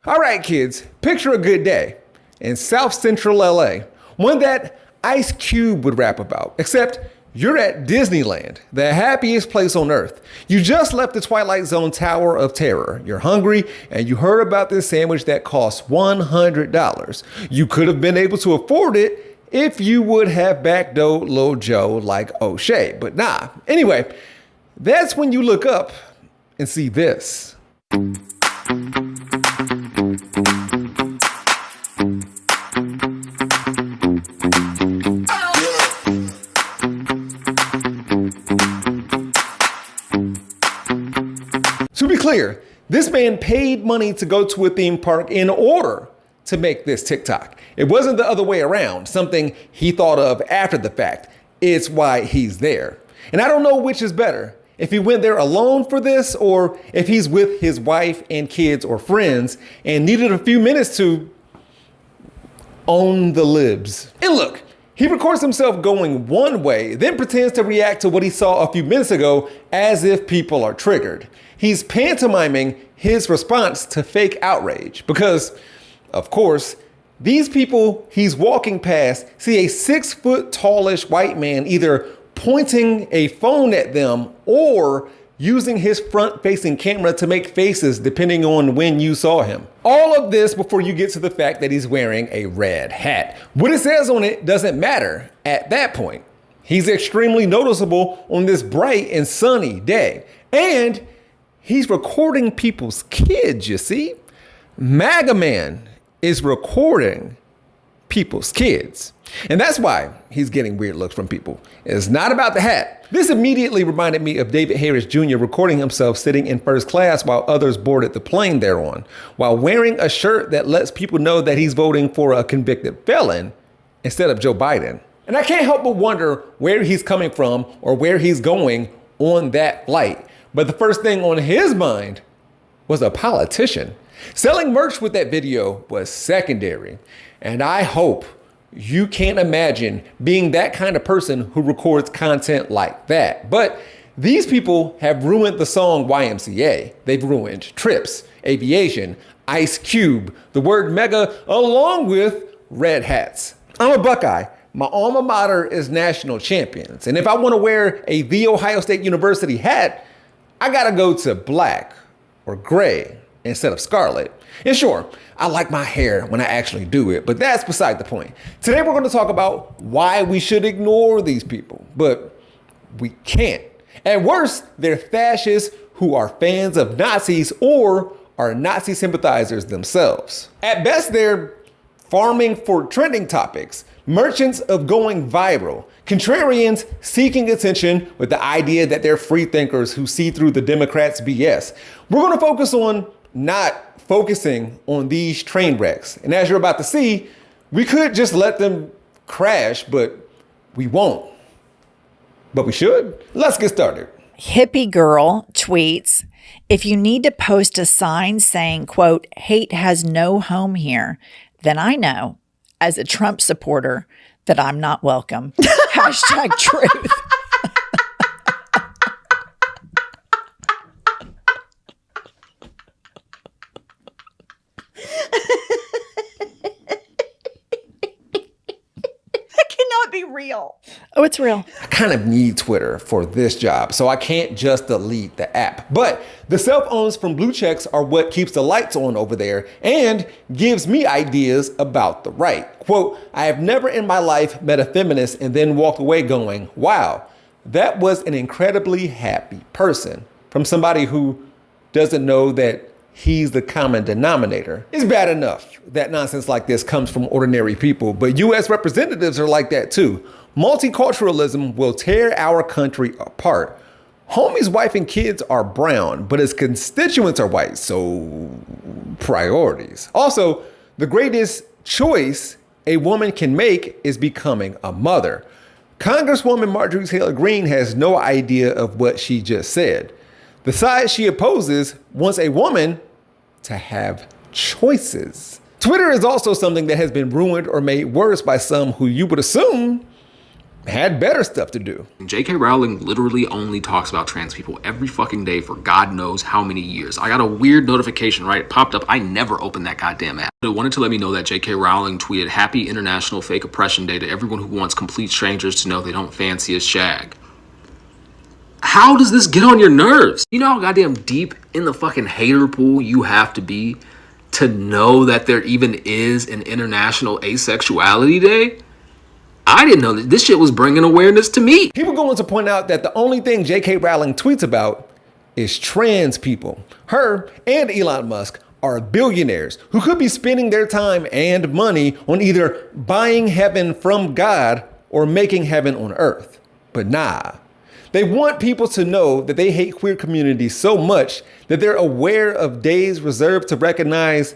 All right, kids, picture a good day in South Central LA, one that Ice Cube would rap about, except you're at Disneyland, the happiest place on earth. You just left the Twilight Zone Tower of Terror. You're hungry and you heard about this sandwich that costs $100. You could have been able to afford it if you would have backdoored Lil Joe like O'Shea, but nah. Anyway, that's when you look up and see this. To be clear, this man paid money to go to a theme park in order to make this TikTok. It wasn't the other way around, something he thought of after the fact. It's why he's there. And I don't know which is better, if he went there alone for this or if he's with his wife and kids or friends and needed a few minutes to own the libs. And look, he records himself going one way, then pretends to react to what he saw a few minutes ago as if people are triggered. He's pantomiming his response to fake outrage because, of course, these people he's walking past see a 6-foot tallish white man either pointing a phone at them or using his front-facing camera to make faces depending on when you saw him. All of this before you get to the fact that he's wearing a red hat. What it says on it doesn't matter at that point. He's extremely noticeable on this bright and sunny day. And he's recording people's kids, you see? Magga Man is recording people's kids. And that's why he's getting weird looks from people. It's not about the hat. This immediately reminded me of David Harris Jr. recording himself sitting in first class while others boarded the plane they're on, while wearing a shirt that lets people know that he's voting for a convicted felon instead of Joe Biden. And I can't help but wonder where he's coming from or where he's going on that flight. But the first thing on his mind was a politician. Selling merch with that video was secondary. And I hope you can't imagine being that kind of person who records content like that. But these people have ruined the song YMCA. They've ruined trips, aviation, Ice Cube, the word mega, along with red hats. I'm a Buckeye. My alma mater is national champions. And if I want to wear a The Ohio State University hat, I gotta go to black or gray instead of scarlet. And sure, I like my hair when I actually do it, but that's beside the point. Today we're gonna talk about why we should ignore these people, but we can't. At worst, they're fascists who are fans of Nazis or are Nazi sympathizers themselves. At best, they're farming for trending topics, merchants of going viral, contrarians seeking attention with the idea that they're free thinkers who see through the Democrats' BS. We're gonna focus on not focusing on these train wrecks. And as you're about to see, we could just let them crash, but we won't. But we should. Let's get started. Hippie girl tweets, if you need to post a sign saying, quote, hate has no home here, then I know, as a Trump supporter, that I'm not welcome. Hashtag truth. Be real. Oh, it's real. I kind of need Twitter for this job, so I can't just delete the app. But the self-owns from blue checks are what keeps the lights on over there and gives me ideas about the right. Quote, I have never in my life met a feminist and then walked away going, wow, that was an incredibly happy person. From somebody who doesn't know that he's the common denominator. It's bad enough that nonsense like this comes from ordinary people, but US representatives are like that too. Multiculturalism will tear our country apart. Homie's wife and kids are brown, but his constituents are white, so priorities. Also, the greatest choice a woman can make is becoming a mother. Congresswoman Marjorie Taylor Greene has no idea of what she just said. The side she opposes wants a woman to have choices. Twitter is also something that has been ruined or made worse by some who you would assume had better stuff to do. J.K. Rowling literally only talks about trans people every fucking day for God knows how many years. I got a weird notification, right? It popped up. I never opened that goddamn app. It wanted to let me know that J.K. Rowling tweeted Happy International Fake Oppression Day to everyone who wants complete strangers to know they don't fancy a shag. How does this get on your nerves? You know how goddamn deep in the fucking hater pool you have to be to know that there even is an International Asexuality Day? I didn't know that this shit was bringing awareness to me. People go on to point out that the only thing J.K. Rowling tweets about is trans people. Her and Elon Musk are billionaires who could be spending their time and money on either buying heaven from God or making heaven on earth. But nah. They want people to know that they hate queer communities so much that they're aware of days reserved to recognize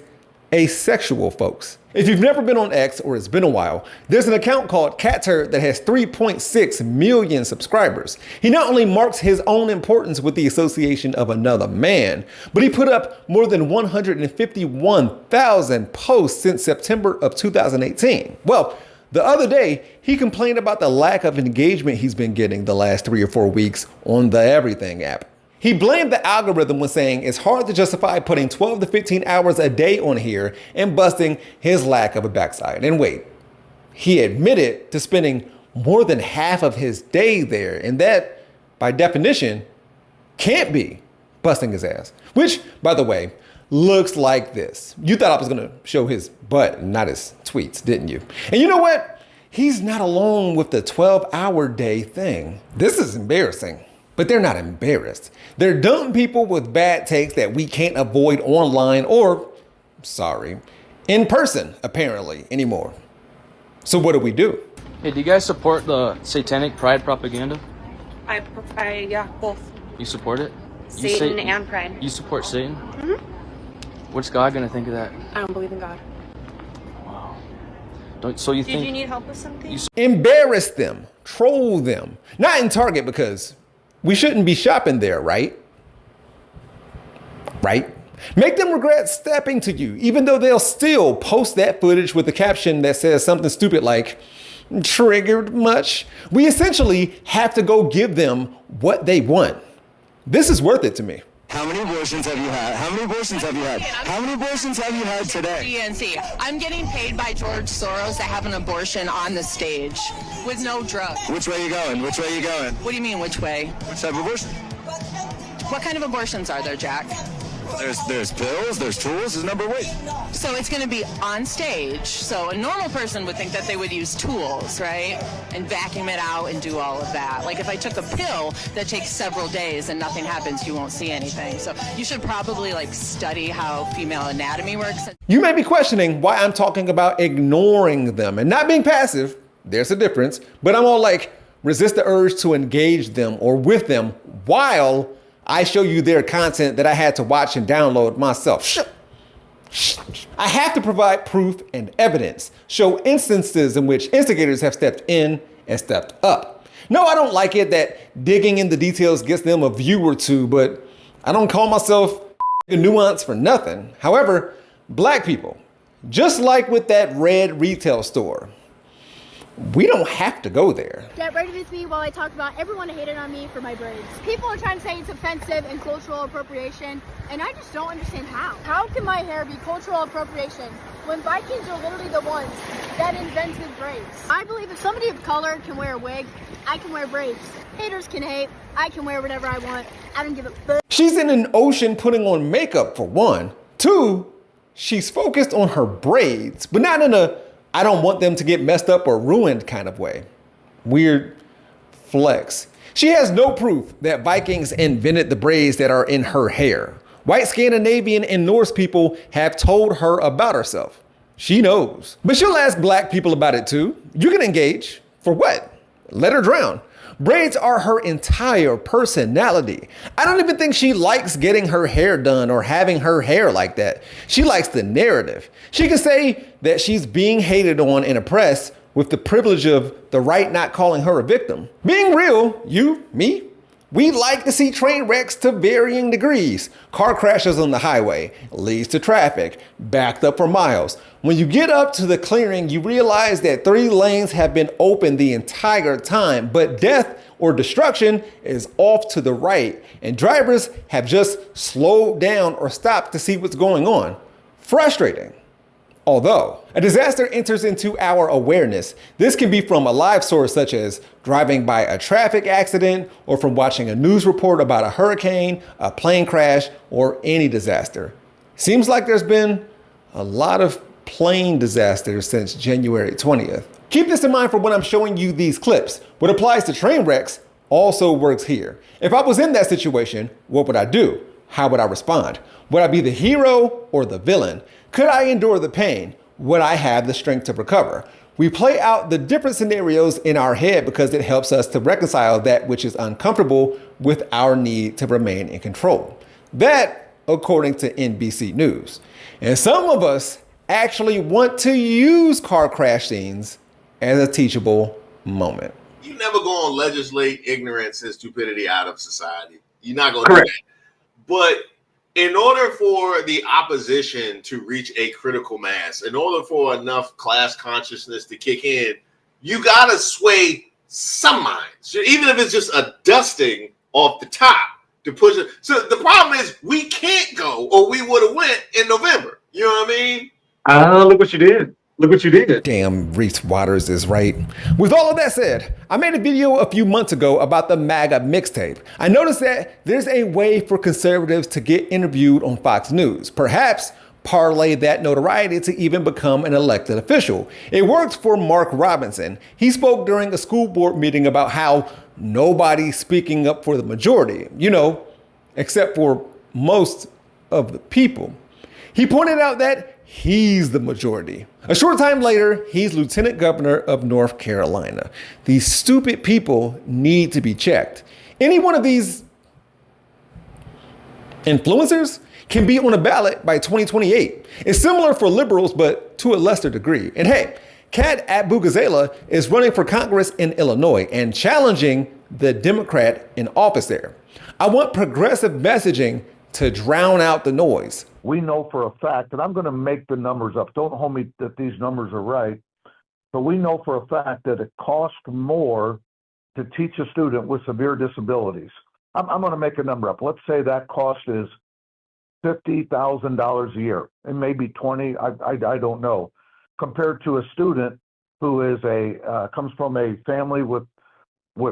asexual folks. If you've never been on X, or it's been a while, there's an account called Catturd that has 3.6 million subscribers. He not only marks his own importance with the association of another man, but he put up more than 151,000 posts since September of 2018. Well, the other day, he complained about the lack of engagement he's been getting the last 3 or 4 weeks on the Everything app. He blamed the algorithm when saying it's hard to justify putting 12 to 15 hours a day on here and busting his lack of a backside. And wait, he admitted to spending more than half of his day there, and that, by definition, can't be busting his ass. Which, by the way, looks like this. You thought I was gonna show his butt and not his tweets, didn't you? And you know what? He's not alone with the 12-hour day thing. This is embarrassing. But they're not embarrassed. They're dumb people with bad takes that we can't avoid online or, in person, apparently, anymore. So what do we do? Hey, do you guys support the satanic pride propaganda? Yeah, both. You support it? Satan and pride. You support Satan? Mm-hmm. What's God gonna think of that? I don't believe in God. Wow. Did you need help with something? Embarrass them, troll them. Not in Target because we shouldn't be shopping there, right? Right? Make them regret stepping to you, even though they'll still post that footage with a caption that says something stupid like, triggered much? We essentially have to go give them what they want. This is worth it to me. How many abortions have you had? How many abortions have you had? How many abortions have you had today? GNC. I'm getting paid by George Soros to have an abortion on the stage with no drug. Which way are you going? Which way are you going? What do you mean, which way? Which type of abortion? What kind of abortions are there, Jack? There's pills, there's tools, there's a number of ways. So it's going to be on stage. So a normal person would think that they would use tools, right? And vacuum it out and do all of that. Like if I took a pill that takes several days and nothing happens, you won't see anything. So you should probably study how female anatomy works. You may be questioning why I'm talking about ignoring them and not being passive. There's a difference. But I'm all like, resist the urge to engage them or with them while I show you their content that I had to watch and download myself. I have to provide proof and evidence, show instances in which instigators have stepped in and stepped up. No, I don't like it that digging in the details gets them a view or two, but I don't call myself a nuance for nothing. However, black people, just like with that red retail store, we don't have to go there. Get ready with me while I talk about everyone hated on me for my braids. People are trying to say it's offensive and cultural appropriation, and I just don't understand how. How can my hair be cultural appropriation when Vikings are literally the ones that invented braids? I believe if somebody of color can wear a wig, I can wear braids. Haters can hate, I can wear whatever I want. I don't give a fuck. She's in an ocean putting on makeup, for one. Two, she's focused on her braids, but not in a I don't want them to get messed up or ruined kind of way. Weird flex. She has no proof that Vikings invented the braids that are in her hair. White Scandinavian and Norse people have told her about herself. She knows. But she'll ask black people about it too. You can engage. For what? Let her drown. Braids are her entire personality. I don't even think she likes getting her hair done or having her hair like that. She likes the narrative. She can say that she's being hated on and oppressed with the privilege of the right not calling her a victim. Being real, you, me, We like to see train wrecks to varying degrees. Car crashes on the highway, leads to traffic, backed up for miles. When you get up to the clearing, you realize that 3 lanes have been open the entire time, but death or destruction is off to the right, and drivers have just slowed down or stopped to see what's going on. Frustrating. Although a disaster enters into our awareness, this can be from a live source such as driving by a traffic accident or from watching a news report about a hurricane, a plane crash, or any disaster. Seems like there's been a lot of plane disasters since January 20th. Keep this in mind for when I'm showing you these clips. What applies to train wrecks also works here. If I was in that situation, what would I do? How would I respond? Would I be the hero or the villain? Could I endure the pain? Would I have the strength to recover? We play out the different scenarios in our head because it helps us to reconcile that which is uncomfortable with our need to remain in control. That, according to NBC News. And some of us actually want to use car crash scenes as a teachable moment. You never going to legislate ignorance and stupidity out of society. You're not going to do that. But in order for the opposition to reach a critical mass, in order for enough class consciousness to kick in, you got to sway some minds, even if it's just a dusting off the top to push it. So the problem is we can't go, or we would have went in November. You know what I mean? Look what you did. Look what you did. Damn, Reese Waters is right. With all of that said, I made a video a few months ago about the Magga mixtape. I noticed that there's a way for conservatives to get interviewed on Fox News. Perhaps parlay that notoriety to even become an elected official. It worked for Mark Robinson. He spoke during a school board meeting about how nobody's speaking up for the majority, except for most of the people. He pointed out that he's the majority. A short time later, he's lieutenant governor of North Carolina. These stupid people need to be checked. Any one of these influencers can be on a ballot by 2028. It's similar for liberals, but to a lesser degree. And hey, Kat Abu-Ghazala is running for Congress in Illinois and challenging the Democrat in office there. I want progressive messaging to drown out the noise. We know for a fact, and I'm going to make the numbers up. Don't hold me that these numbers are right. But we know for a fact that it costs more to teach a student with severe disabilities. I'm going to make a number up. Let's say that cost is $50,000 a year. It may be 20. I don't know. Compared to a student who is comes from a family with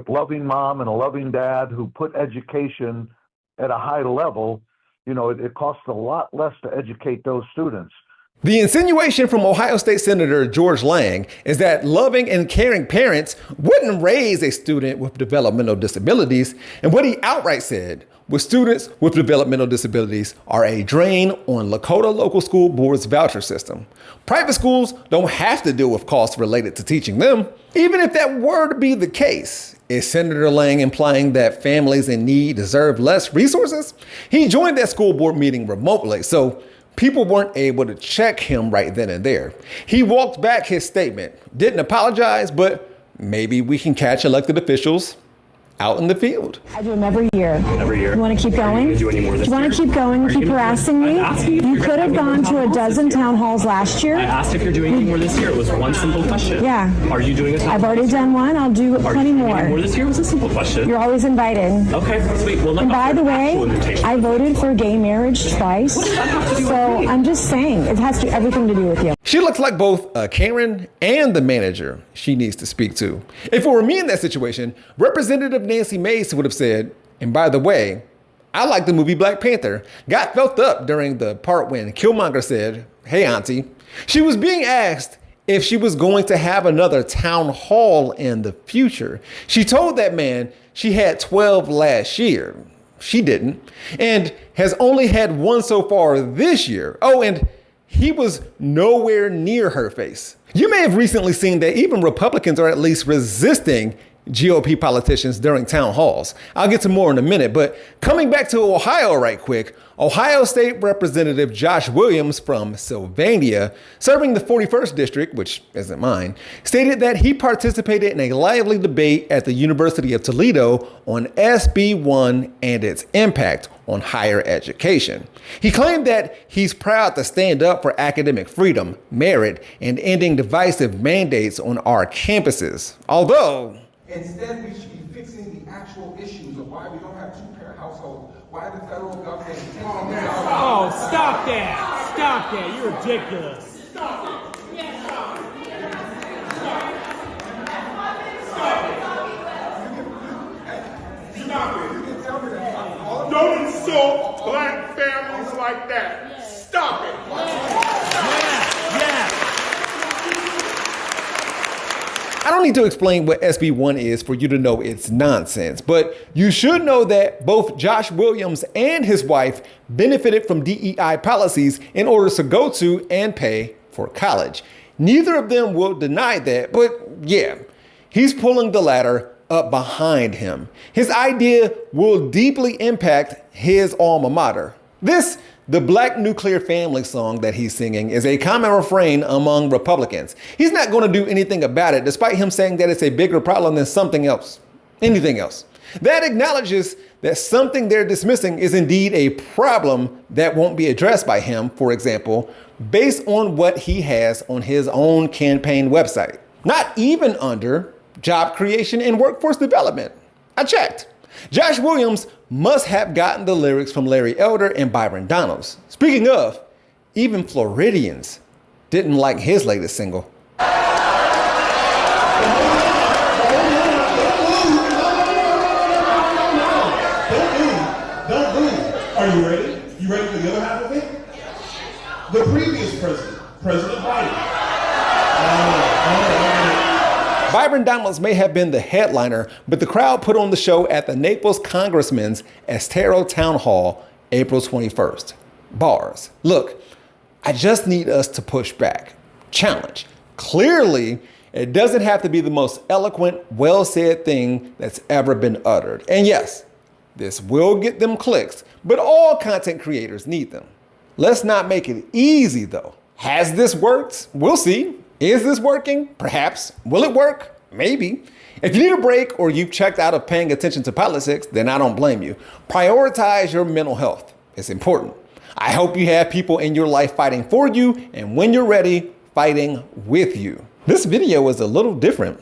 loving mom and a loving dad who put education at a high level. It costs a lot less to educate those students. The insinuation from Ohio State Senator George Lang is that loving and caring parents wouldn't raise a student with developmental disabilities. And what he outright said was students with developmental disabilities are a drain on Lakota local school board's voucher system. Private schools don't have to deal with costs related to teaching them. Even if that were to be the case, is Senator Lang implying that families in need deserve less resources? He joined that school board meeting remotely, so people weren't able to check him right then and there. He walked back his statement, didn't apologize, but maybe we can catch elected officials out in the field. I do them every year. Every year. You want to keep going? Do you any more this Do you want to year? keep going? Keep harassing me? You could have gone to a dozen town halls last year. I asked if you're doing any more this year. It was one simple question. Yeah. Are you doing a I've already done one. I'll do plenty more. Any more this year? It was a simple question. You're always invited. Okay, sweet. Well, And by the way, I voted for gay marriage twice. So I'm just saying, it has everything to do with you. She looks like both Karen and the manager she needs to speak to. If it were me in that situation, Representative Nancy Mace would have said, and by the way, I like the movie Black Panther. Got felt up during the part when Killmonger said, "Hey, auntie." She was being asked if she was going to have another town hall in the future. She told that man she had 12 last year. She didn't, and has only had one so far this year. Oh, and he was nowhere near her face. You may have recently seen that even Republicans are at least resisting GOP politicians during town halls. I'll get to more in a minute, but coming back to Ohio right quick, Ohio State Representative Josh Williams from Sylvania, serving the 41st District, which isn't mine, stated that he participated in a lively debate at the University of Toledo on SB 1 and its impact on higher education. He claimed that he's proud to stand up for academic freedom, merit, and ending divisive mandates on our campuses. Although, instead, we should be fixing the actual issues of why we don't have two-parent households, why the federal government is taking Oh, stop that! Stop that! You're ridiculous. Stop it! Don't insult black families like that. Stop it. I don't need to explain what SB 1 is for you to know it's nonsense, but you should know that both Josh Williams and his wife benefited from DEI policies in order to go to and pay for college. Neither of them will deny that, but yeah, he's pulling the ladder up behind him. His idea will deeply impact his alma mater. The Black Nuclear Family song that he's singing is a common refrain among Republicans. He's not going to do anything about it, despite him saying that it's a bigger problem than something else, anything else. That acknowledges that something they're dismissing is indeed a problem that won't be addressed by him, for example, based on what he has on his own campaign website. Not even under job creation and workforce development. I checked. Josh Williams must have gotten the lyrics from Larry Elder and Byron Donalds. Speaking of, even Floridians didn't like his latest single. Are you ready? You ready for the other half of it? The previous president, President Biden. Byron Donalds may have been the headliner, but the crowd put on the show at the Naples Congressman's Estero Town Hall, April 21st. Bars. Look, I just need us to push back. Challenge. Clearly, it doesn't have to be the most eloquent, well-said thing that's ever been uttered. And yes, this will get them clicks, but all content creators need them. Let's not make it easy, though. Has this worked? We'll see. Is this working? Perhaps. Will it work? Maybe. If you need a break or you've checked out of paying attention to politics, then I don't blame you. Prioritize your mental health. It's important. I hope you have people in your life fighting for you, and when you're ready, fighting with you. This video was a little different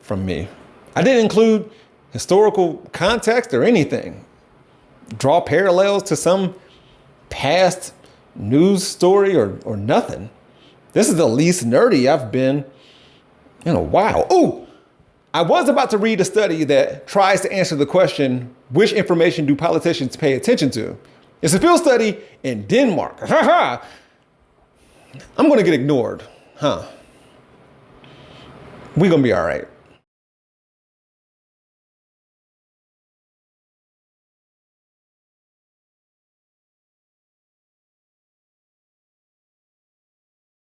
from me. I didn't include historical context or anything. Draw parallels to some past news story or nothing. This is the least nerdy I've been in a while. Ooh, I was about to read a study that tries to answer the question, which information do politicians pay attention to? It's a field study in Denmark. I'm going to get ignored, huh? We're going to be all right.